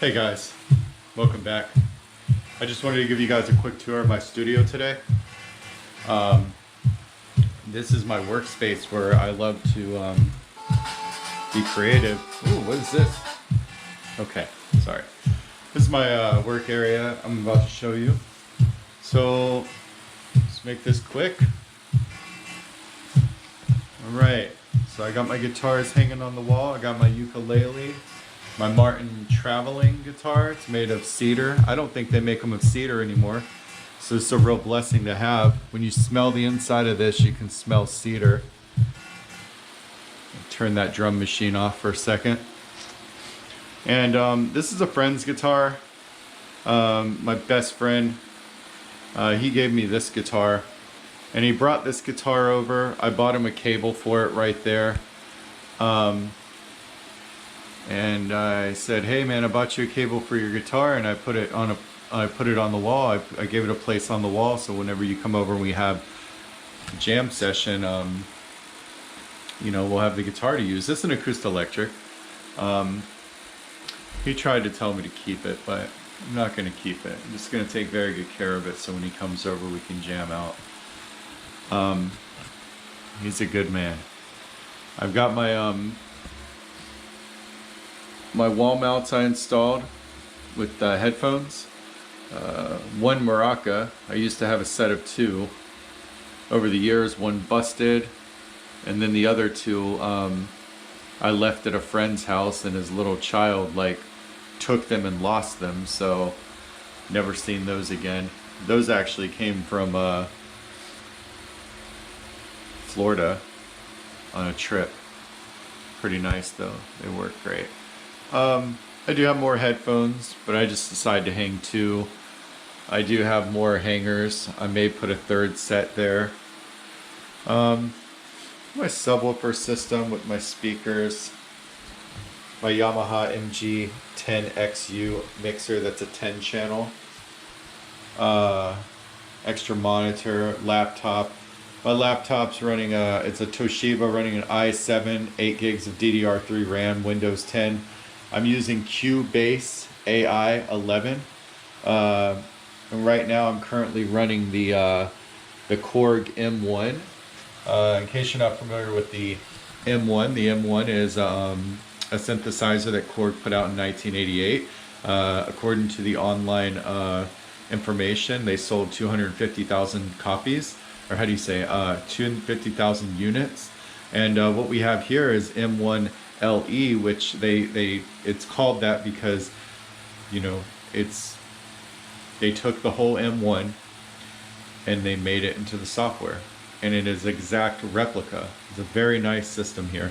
Hey guys, welcome back. I just wanted to give you guys a quick tour of my studio today. This is my workspace where I love to be creative. Ooh, what is this? Okay, sorry. This is my work area I'm about to show you. So, let's make this quick. Alright, so I got my guitars hanging on the wall. I got my ukulele. My Martin traveling guitar, it's made of cedar. I don't think they make them of cedar anymore. So it's a real blessing to have. When you smell the inside of this, you can smell cedar. Turn that drum machine off for a second. And this is a friend's guitar. My best friend, he gave me this guitar. And he brought this guitar over. I bought him a cable for it right there. And I said, hey man, I bought you a cable for your guitar, and I put it on the wall. I gave it a place on the wall, so whenever you come over and we have a jam session, you know, we'll have the guitar to use. This is an acoustic electric. He tried to tell me to keep it, but I'm not going to keep it. I'm just going to take very good care of it, so when he comes over we can jam out. He's a good man. I've got my my wall mounts I installed with headphones. One maraca. I used to have a set of two. Over the years, one busted, and then the other two I left at a friend's house, and his little child took them and lost them, so never seen those again. Those actually came from Florida on a trip. Pretty nice though, they work great. I do have more headphones, but I just decided to hang two. I do have more hangers. I may put a third set there. My subwoofer system with my speakers. My Yamaha MG10XU mixer, that's a 10 channel. Extra monitor, laptop. My laptop's running it's a Toshiba running an i7, 8 gigs of DDR3 RAM, Windows 10. I'm using Cubase AI 11, and right now I'm currently running the Korg M1. In case you're not familiar with the M1 is a synthesizer that Korg put out in 1988. According to the online information, they sold 250,000 copies, or how do you say, 250,000 units. And what we have here is M1 LE, which it's called that because, you know, they took the whole M1 and they made it into the software, and it is exact replica. It's a very nice system here.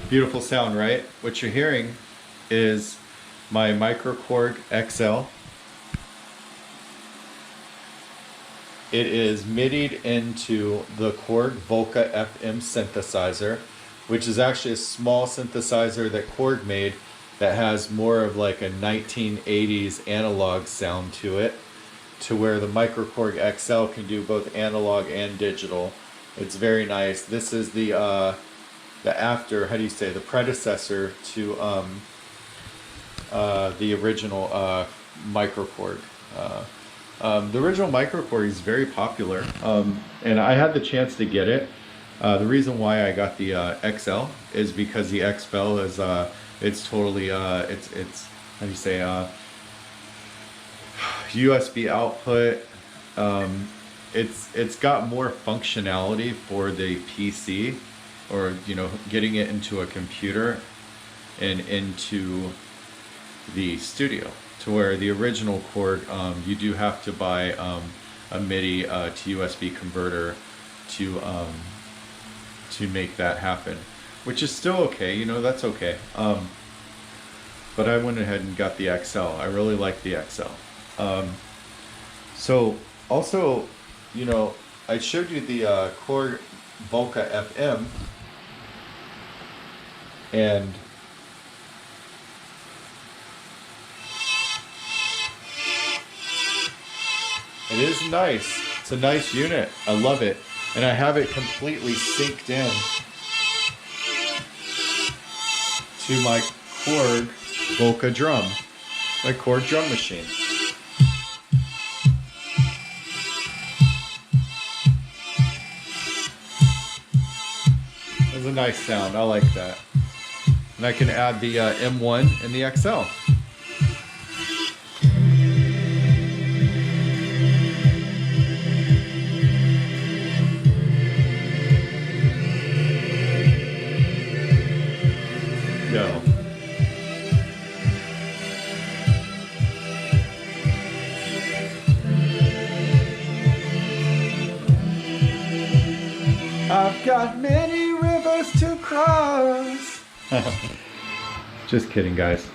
Beautiful sound, right? What you're hearing is my Korg XL. It is MIDI'd into the Korg Volca FM synthesizer, which is actually a small synthesizer that Korg made that has more of like a 1980s analog sound to it, to where the Korg XL can do both analog and digital. It's very nice. This is the after, how do you say, the predecessor to the original Korg. The original Korg is very popular, and I had the chance to get it. The reason why I got the XL is because the XL is it's totally it's how do you say, USB output. It's got more functionality for the PC, or you know, getting it into a computer and into the studio. To where the original Korg, you do have to buy a MIDI to USB converter to make that happen, which is still okay. You know, that's okay. But I went ahead and got the XL. I really like the XL. So also, you know, I showed you the Korg Volca FM, and it is nice. It's a nice unit. I love it. And I have it completely synced in to my Korg Volca drum, my Korg drum machine. It's a nice sound. I like that. And I can add the M1 and the XL. Go. I've got many rivers to cross. Just kidding, guys.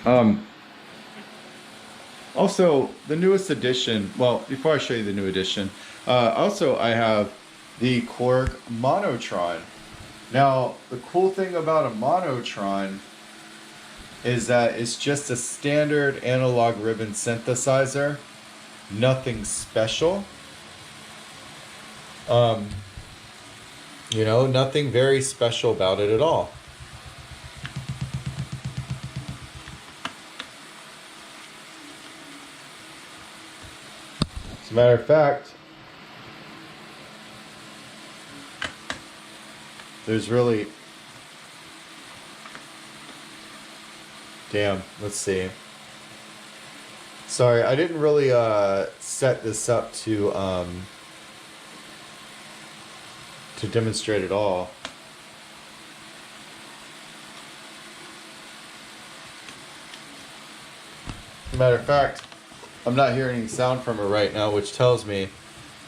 Also, the newest edition, well, before I show you the new edition, also I have the Korg Monotron. Now, the cool thing about a Monotron is that it's just a standard analog ribbon synthesizer, nothing special. You know, nothing very special about it at all. As a matter of fact, there's really, damn, let's see. Sorry, I didn't really set this up to demonstrate it all. As a matter of fact, I'm not hearing any sound from it right now, which tells me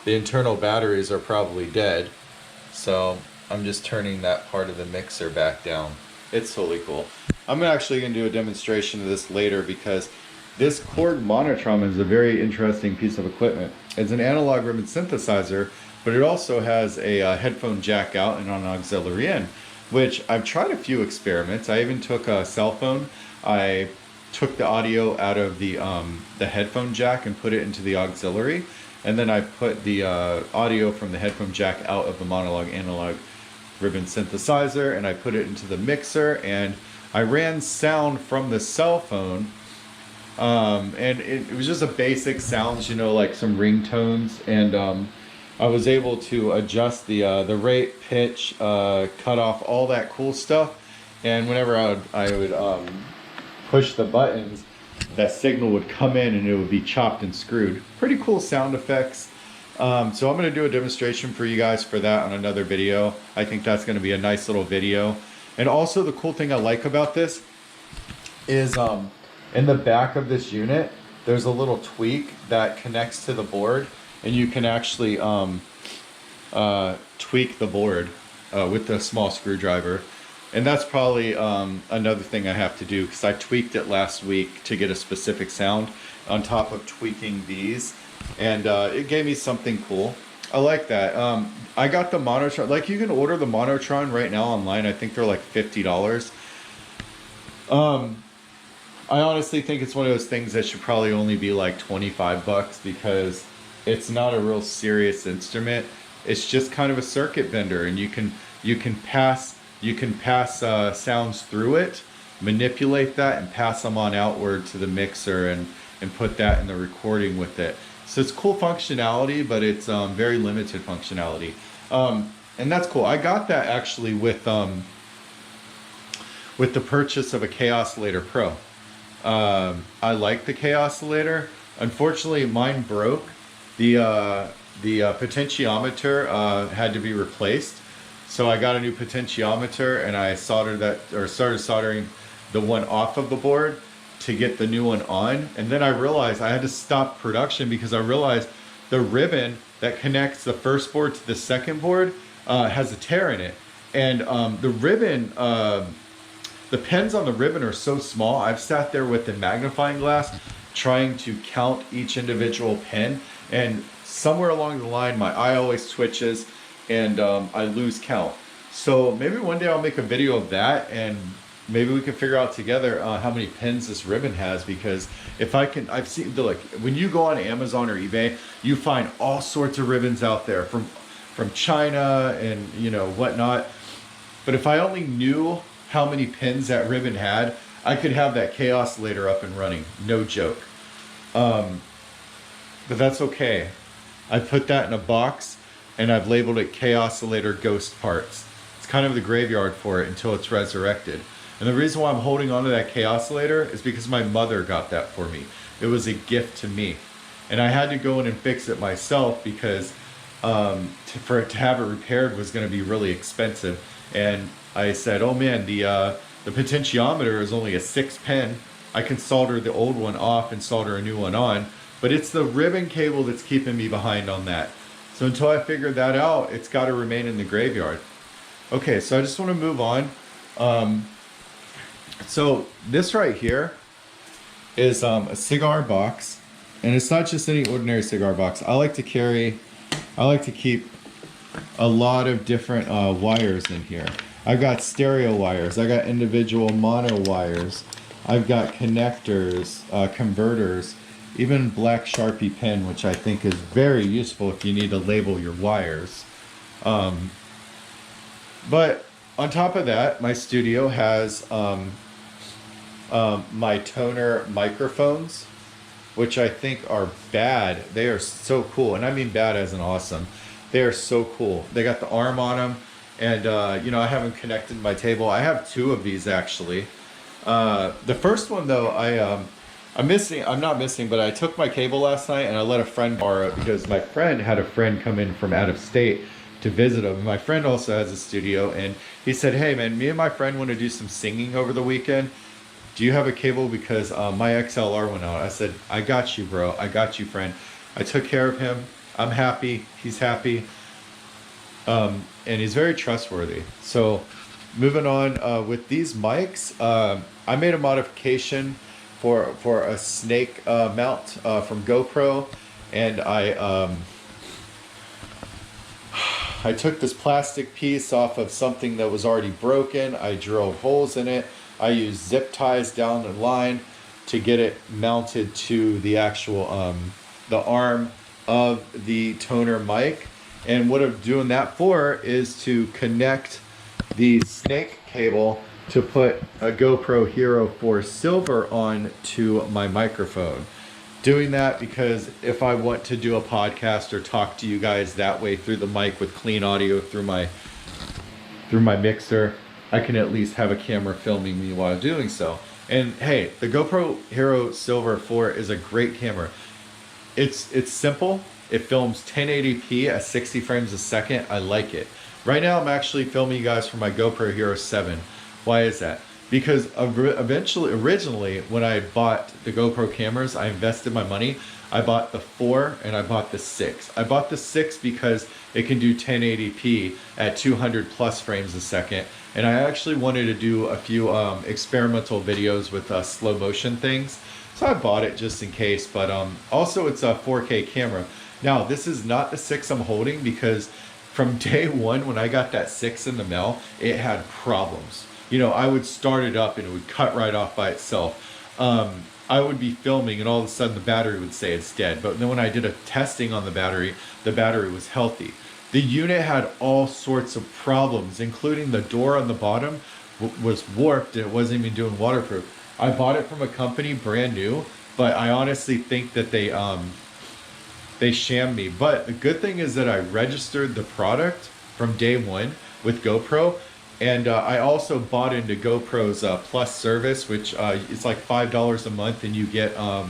the internal batteries are probably dead. So I'm just turning that part of the mixer back down. It's totally cool. I'm actually going to do a demonstration of this later because this Korg Monotron is a very interesting piece of equipment. It's an analog ribbon synthesizer, but it also has a headphone jack out and an auxiliary in, which I've tried a few experiments. I even took a cell phone. I took the audio out of the headphone jack and put it into the auxiliary, and then I put the audio from the headphone jack out of the monologue analog ribbon synthesizer, and I put it into the mixer, and I ran sound from the cell phone, and it was just a basic sounds, you know, like some ringtones, and I was able to adjust the rate, pitch, cut off, all that cool stuff, and whenever I would push the buttons, that signal would come in and it would be chopped and screwed. Pretty cool sound effects. So I'm going to do a demonstration for you guys for that on another video. I think that's going to be a nice little video. And also the cool thing I like about this is in the back of this unit, there's a little tweak that connects to the board, and you can actually tweak the board with the small screwdriver. And that's probably another thing I have to do, because I tweaked it last week to get a specific sound on top of tweaking these, and it gave me something cool. I like that. I got the Monotron, like you can order the Monotron right now online. I think they're like $50. I honestly think it's one of those things that should probably only be like 25 bucks, because it's not a real serious instrument. It's just kind of a circuit bender, and you can pass sounds through it, manipulate that, and pass them on outward to the mixer, and put that in the recording with it. So it's cool functionality, but it's very limited functionality, and that's cool. I got that actually with the purchase of a K-Oscillator Pro. I like the K-Oscillator. Unfortunately, mine broke. The potentiometer had to be replaced. So I got a new potentiometer, and I started soldering the one off of the board to get the new one on. And then I realized I had to stop production, because I realized the ribbon that connects the first board to the second board has a tear in it. And the ribbon, the pens on the ribbon are so small. I've sat there with the magnifying glass trying to count each individual pen, and somewhere along the line my eye always twitches, and I lose count. So maybe one day I'll make a video of that and maybe we can figure out together how many pins this ribbon has, because if I can, I've seen, look, when you go on Amazon or eBay, you find all sorts of ribbons out there from China and, you know, whatnot. But if I only knew how many pins that ribbon had, I could have that K oscillator up and running, no joke. But that's okay. I put that in a box and I've labeled it K oscillator ghost parts. It's kind of the graveyard for it until it's resurrected. And the reason why I'm holding on to that K oscillator is because my mother got that for me. It was a gift to me. And I had to go in and fix it myself because to have it repaired was going to be really expensive. And I said, oh man, the potentiometer is only a 6 pin. I can solder the old one off and solder a new one on, but it's the ribbon cable that's keeping me behind on that. So until I figure that out, it's got to remain in the graveyard. Okay, so I just want to move on. So this right here is a cigar box, and it's not just any ordinary cigar box. I like to keep a lot of different wires in here. I've got stereo wires, I got individual mono wires, I've got connectors, converters, even black Sharpie pen, which I think is very useful if you need to label your wires. But on top of that, my studio has my toner microphones, which I think are bad. They are so cool, and I mean bad as in awesome. They are so cool. They got the arm on them, and you know, I have them connected to my table. I have 2 of these actually. The first one though, I'm not missing, but I took my cable last night and I let a friend borrow it because my friend had a friend come in from out of state to visit him. My friend also has a studio, and he said, hey man, me and my friend want to do some singing over the weekend. Do you have a cable? Because my XLR went out. I said, I got you, bro. I got you, friend. I took care of him. I'm happy. He's happy. And he's very trustworthy. So moving on with these mics, I made a modification for a snake mount from GoPro, and I took this plastic piece off of something that was already broken. I drilled holes in it. I used zip ties down the line to get it mounted to the actual the arm of the toner mic. And what I'm doing that for is to connect the snake cable to put a GoPro Hero 4 Silver on to my microphone. Doing that because if I want to do a podcast or talk to you guys that way through the mic with clean audio through my mixer, I can at least have a camera filming me while doing so. And hey, the GoPro Hero Silver 4 is a great camera. It's simple. It films 1080p at 60 frames a second. I like it. Right now I'm actually filming you guys from my GoPro Hero 7. Why is that? Because originally when I bought the GoPro cameras, I invested my money. I bought the 4 and I bought the 6. I bought the 6 because it can do 1080p at 200 plus frames a second. And I actually wanted to do a few experimental videos with slow motion things. So I bought it just in case, but also it's a 4K camera. Now this is not the 6 I'm holding because from day one when I got that 6 in the mail, it had problems. You know, I would start it up and it would cut right off by itself. I would be filming and all of a sudden the battery would say it's dead. But then when I did a testing on the battery was healthy. The unit had all sorts of problems, including the door on the bottom was warped and it wasn't even doing waterproof. I bought it from a company brand new, but I honestly think that they shammed me. But the good thing is that I registered the product from day one with GoPro. And I also bought into GoPro's Plus service, which it's like $5 a month, and you get what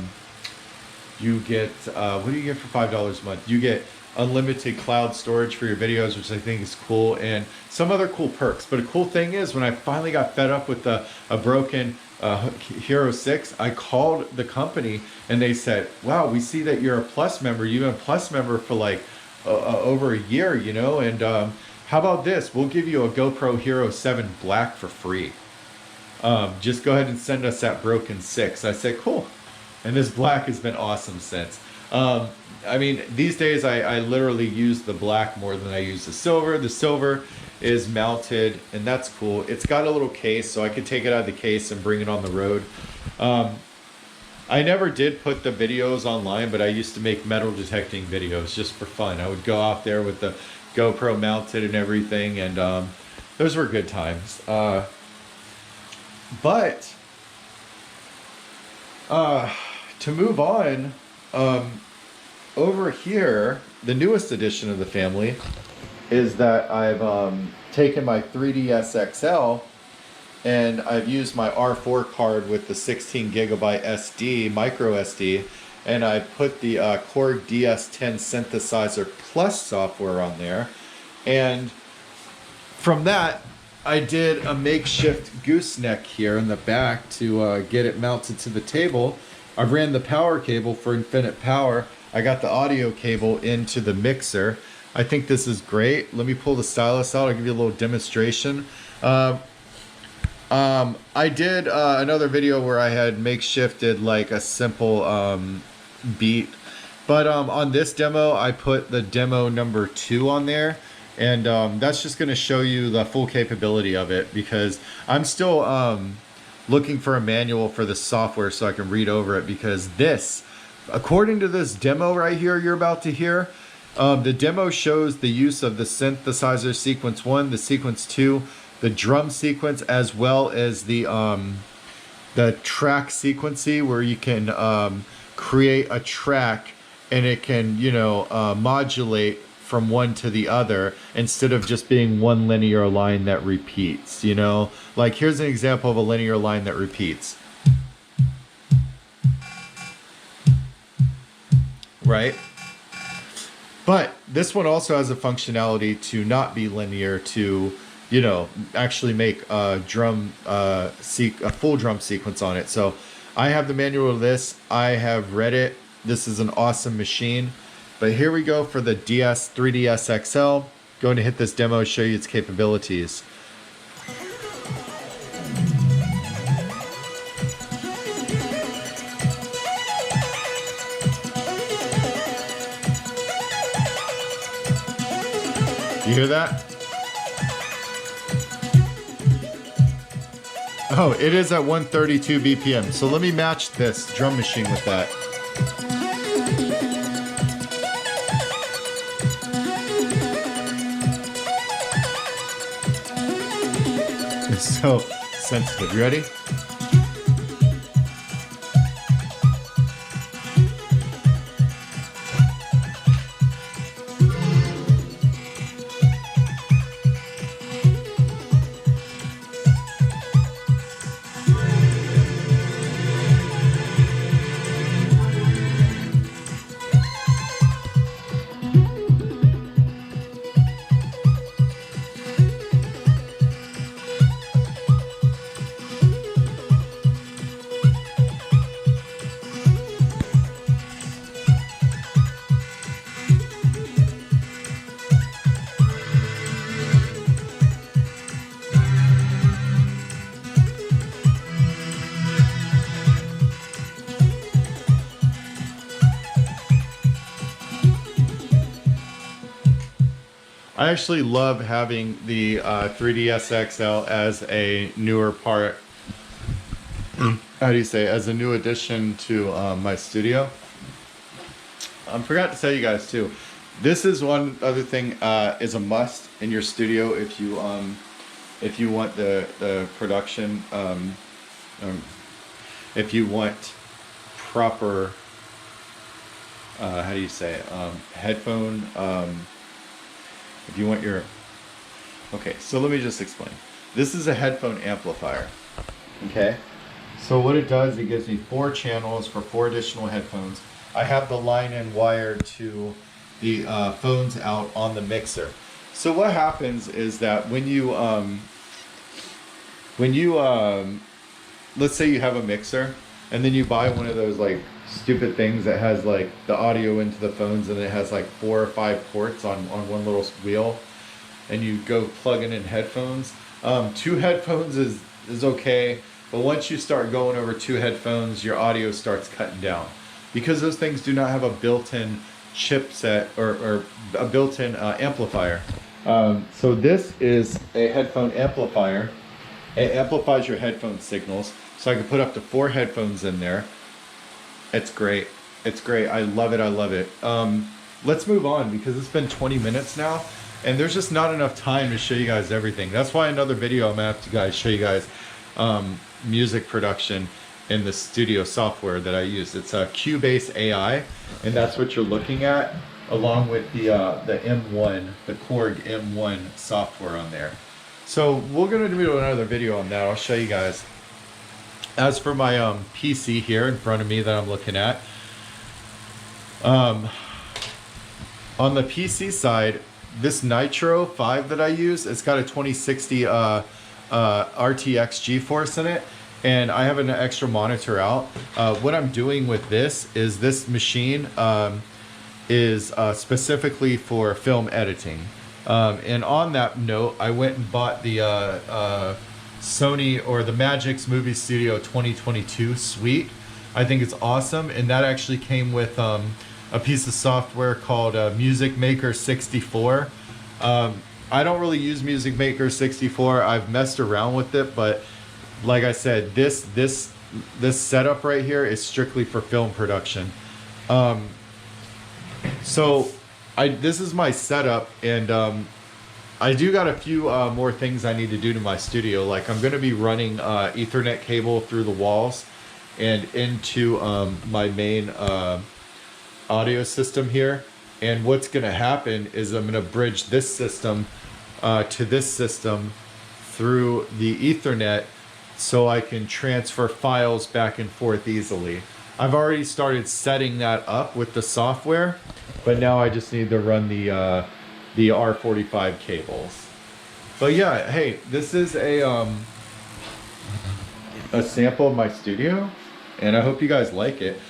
do you get for $5 a month? You get unlimited cloud storage for your videos, which I think is cool, and some other cool perks. But a cool thing is when I finally got fed up with a broken Hero 6, I called the company and they said, wow, we see that you're a Plus member. You've been a Plus member for like over a year, you know, and how about this? We'll give you a GoPro Hero 7 Black for free. Just go ahead and send us that broken 6. I said, cool. And this black has been awesome since. I mean, these days I literally use the black more than I use the silver. The silver is mounted, and that's cool. It's got a little case, so I could take it out of the case and bring it on the road. I never did put the videos online, but I used to make metal detecting videos just for fun. I would go out there with the GoPro mounted and everything, and those were good times. But to move on, over here, the newest addition of the family is that I've taken my 3DS XL and I've used my R4 card with the 16 gigabyte SD, micro SD, and I put the Korg DS10 synthesizer plus software on there. And from that, I did a makeshift gooseneck here in the back to get it mounted to the table. I ran the power cable for infinite power. I got the audio cable into the mixer. I think this is great. Let me pull the stylus out. I'll give you a little demonstration. I did another video where I had makeshifted like a simple beat, but on this demo I put the demo number 2 on there, and that's just going to show you the full capability of it, because I'm still looking for a manual for the software so I can read over it, because this, according to this demo right here you're about to hear, the demo shows the use of the synthesizer sequence 1, the sequence 2, the drum sequence, as well as the track sequencing, where you can create a track and it can, you know, modulate from one to the other instead of just being one linear line that repeats, you know? Like here's an example of a linear line that repeats. Right? But this one also has a functionality to not be linear, to, you know, actually make a full drum sequence on it. So I have the manual of this. I have read it. This is an awesome machine. But here we go for the 3DS XL. Going to hit this demo, show you its capabilities. You hear that? Oh, it is at 132 BPM. So let me match this drum machine with that. It's so sensitive. You ready? I actually love having the 3DS XL as a newer part, how do you say, as a new addition to my studio. I forgot to tell you guys too, this is one other thing, is a must in your studio if you want the production, if you want proper, how do you say it, headphone, if you want your, okay, so let me just explain. This is a headphone amplifier, okay? So what it does, it gives me 4 channels for 4 additional headphones. I have the line in wired to the phones out on the mixer. So what happens is that when you let's say you have a mixer, and then you buy one of those like stupid things that has like the audio into the phones, and it has like 4 or 5 ports on one little wheel, and you go plug in headphones. 2 headphones is okay, but once you start going over 2 headphones, your audio starts cutting down, because those things do not have a built-in chipset or a built-in amplifier. So this is a headphone amplifier. It amplifies your headphone signals. So I can put up to 4 headphones in there. It's great. It's great. I love it. I love it. Let's move on because it's been 20 minutes now and there's just not enough time to show you guys everything. That's why another video I'm gonna have to show you guys music production in the studio software that I use. It's a Cubase AI, and that's what you're looking at along with the M1, the Korg M1 software on there. So we're gonna do another video on that. I'll show you guys. As for my PC here in front of me that I'm looking at, on the PC side, this Nitro 5 that I use, it's got a 2060 RTX GeForce in it, and I have an extra monitor out. What I'm doing with this machine is specifically for film editing. And on that note, I went and bought the Sony or the Magix Movie Studio 2022 suite. I think it's awesome, and that actually came with a piece of software called Music Maker 64. I don't really use Music Maker 64. I've messed around with it, but like I said, this setup right here is strictly for film production. So this is my setup, and I do got a few more things I need to do to my studio. Like I'm going to be running Ethernet cable through the walls and into my main audio system here. And what's going to happen is I'm going to bridge this system to this system through the Ethernet so I can transfer files back and forth easily. I've already started setting that up with the software, but now I just need to run the R45 cables. But yeah, hey, this is a sample of my studio, and I hope you guys like it.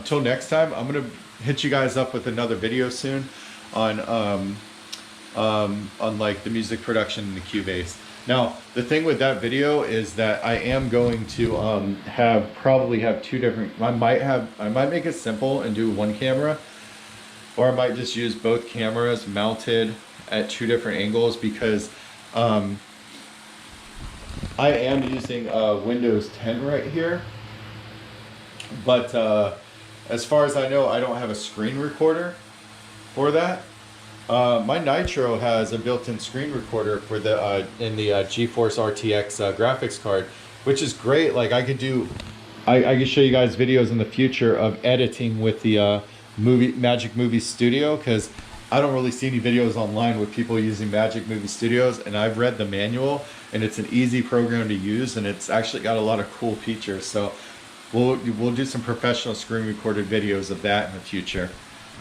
Till next time, I'm gonna hit you guys up with another video soon on like the music production in the Cubase. Now, the thing with that video is that I am going to probably have 2 different. I might make it simple and do 1 camera, or I might just use both cameras mounted at 2 different angles because I am using Windows 10 right here, but as far as I know, I don't have a screen recorder for that. My Nitro has a built-in screen recorder for the in the GeForce RTX graphics card, which is great. Like I can show you guys videos in the future of editing with the Magic Movie Studio, because I don't really see any videos online with people using Magic Movie Studios, and I've read the manual, and it's an easy program to use, and it's actually got a lot of cool features. So we'll do some professional screen recorded videos of that in the future.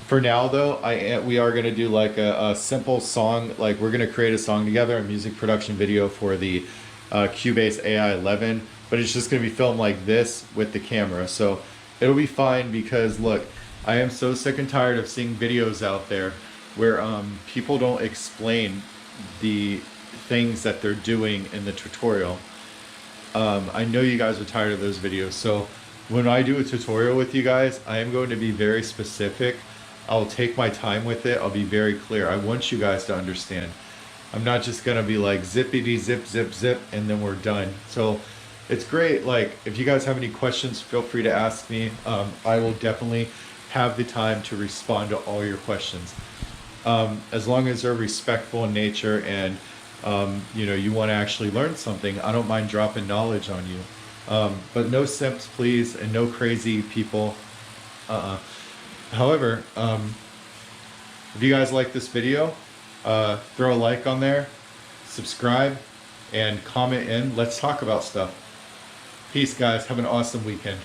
For now though, we are going to do like a simple song, like we're going to create a song together, a music production video for the Cubase AI 11, but it's just going to be filmed like this with the camera. So it'll be fine because look, I am so sick and tired of seeing videos out there where people don't explain the things that they're doing in the tutorial. I know you guys are tired of those videos, so when I do a tutorial with you guys, I am going to be very specific. I'll take my time with it. I'll be very clear. I want you guys to understand. I'm not just gonna be like zippity zip zip zip and then we're done. So it's great. Like if you guys have any questions, feel free to ask me. I will definitely have the time to respond to all your questions. As long as they're respectful in nature and you know, you want to actually learn something, I don't mind dropping knowledge on you. But no simps, please, and no crazy people. However, if you guys like this video, throw a like on there, subscribe, and comment in. Let's talk about stuff. Peace, guys. Have an awesome weekend.